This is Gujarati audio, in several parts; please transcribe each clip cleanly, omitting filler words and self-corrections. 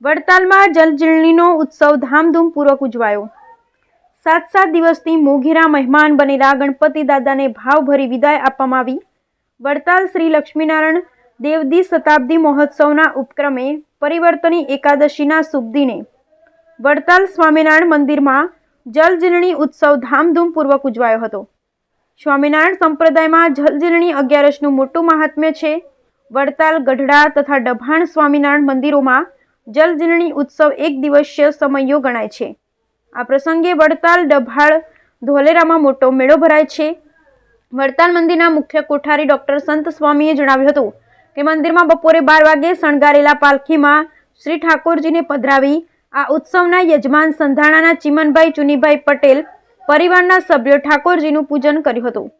વડતાલમાં જલજીલણીનો ઉત્સવ ધામધૂમપૂર્વક ઉજવાયો। 7 દિવસની મોઘેરા મહેમાન બનેલા ગણપતિ દાદાને ભાવભરી વિદાય આપવામાં આવી। વડતાલ શ્રી લક્ષ્મીનારાયણ દેવદી શતાબ્દી મહોત્સવના ઉપક્રમે પરિવર્તની એકાદશીના શુભ દિને વડતાલ સ્વામિનારાયણ મંદિરમાં જલજીલણી ઉત્સવ ધામધૂમપૂર્વક ઉજવાયો હતો। સ્વામિનારાયણ સંપ્રદાયમાં જલજીલણી 11નું મોટું મહાત્મ્ય છે। વડતાલ, ગઢડા તથા ડભાણ સ્વામિનારાયણ મંદિરોમાં જલજીલણી ઉત્સવ એક દિવસીય સમયો ગણાય છે। આ પ્રસંગે વડતાલ, ડભાણ, ધોલેરામાં મોટો મેળો ભરાય છે। વડતાલ મંદિરના મુખ્ય કોઠારી ડોક્ટર સંત સ્વામીએ જણાવ્યું હતું કે મંદિરમાં બપોરે 12 વાગે શણગારેલા પાલખીમાં શ્રી ઠાકોરજીને પધરાવી આ ઉત્સવના યજમાન સંધાણાના ચીમનભાઈ ચુનીભાઈ પટેલ પરિવારના સભ્યો ઠાકોરજીનું પૂજન કર્યું હતું।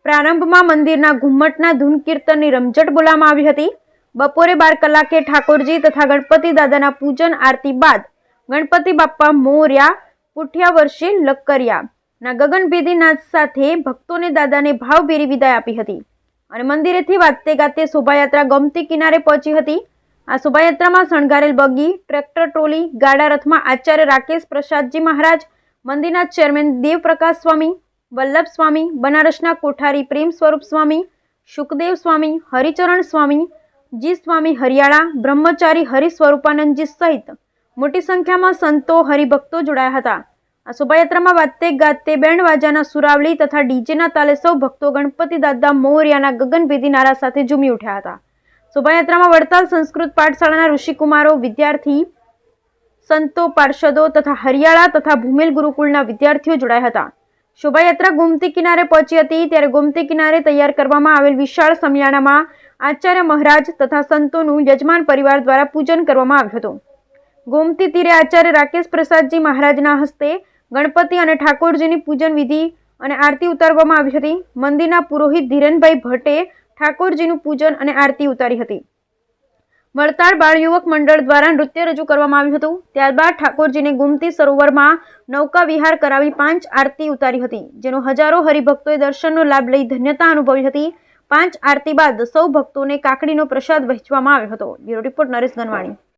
પ્રારંભમાં મંદિરના ઘુમ્મટના ધૂન કીર્તનની રમઝટ બોલાવવામાં આવી હતી। બપોરે 12 કલાકે ઠાકોરજી તથા ગણપતિ દાદાના પૂજન આરતી બાદ ગણપતિ બાપ્પા મોર્યા, પુઠિયા વર્ષે લક્કરિયા ના ગગનભેદી નાદ સાથે ભક્તોને દાદાને ભાવભેરી વિદાય આપી હતી અને મંદિરેથી વાજતે ગાતે શોભાયાત્રા ગોમતી કિનારે પહોંચી હતી। આ શોભાયાત્રામાં શણગારેલ બગી, ટ્રેક્ટર ટ્રોલી, ગાડા રથમાં આચાર્ય રાકેશ પ્રસાદજી મહારાજ, મંદિરના ચેરમેન દેવપ્રકાશ સ્વામી, વલ્લભ સ્વામી, બનારસના કોઠારી પ્રેમ સ્વરૂપ સ્વામી, સુખદેવ સ્વામી, હરિચરણ સ્વામી, જી સ્વામી હરિયાળા, બ્રહ્મચારી હરિ સ્વરૂપાનંદજી સહિત મોટી સંખ્યામાં સંતો હરિભક્તો જોડાયા હતા। આ શોભાયાત્રામાં વાજતે ગાતે બેન્ડ વાજાના સુરાવલી તથા ડીજેના તાલે સૌ ભક્તો ગણપતિ દાદા મોર્યાના ગગનભેદી નારા સાથે ઝૂમી ઉઠ્યા હતા। શોભાયાત્રામાં વડતાલ સંસ્કૃત પાઠશાળાના ઋષિકુમારો, વિદ્યાર્થી, સંતો, પાર્ષદો તથા હરિયાળા તથા ભૂમેલ ગુરુકુળના વિદ્યાર્થીઓ જોડાયા હતા। શોભાયાત્રા ગોમતી કિનારે પહોંચી હતી ત્યારે ગોમતી કિનારે તૈયાર કરવામાં આવેલ વિશાળ સમિયાણામાં આચાર્ય મહારાજ તથા સંતોનું યજમાન પરિવાર દ્વારા પૂજન કરવામાં આવ્યું હતું। ગોમતી તીરે આચાર્ય રાકેશ પ્રસાદજી મહારાજના હસ્તે ગણપતિ અને ઠાકોરજીની પૂજન વિધિ અને આરતી ઉતારવામાં આવી હતી। મંદિરના પુરોહિત ધીરેનભાઈ ભટ્ટે ઠાકોરજીનું પૂજન અને આરતી ઉતારી હતી। વડતાલ બાળ યુવક મંડળ દ્વારા નૃત્ય રજૂ કરવામાં આવ્યું હતું। ત્યારબાદ ઠાકોરજીને ગોમતી સરોવરમાં નૌકા વિહાર કરાવી 5 આરતી ઉતારી હતી, જેનો હજારો હરિભક્તોએ દર્શનનો લાભ લઈ ધન્યતા અનુભવી હતી। 5 આરતી બાદ સૌ ભક્તોને કાકડીનો પ્રસાદ વહેંચવામાં આવ્યો હતો। Bureau report Naresh Ganwani.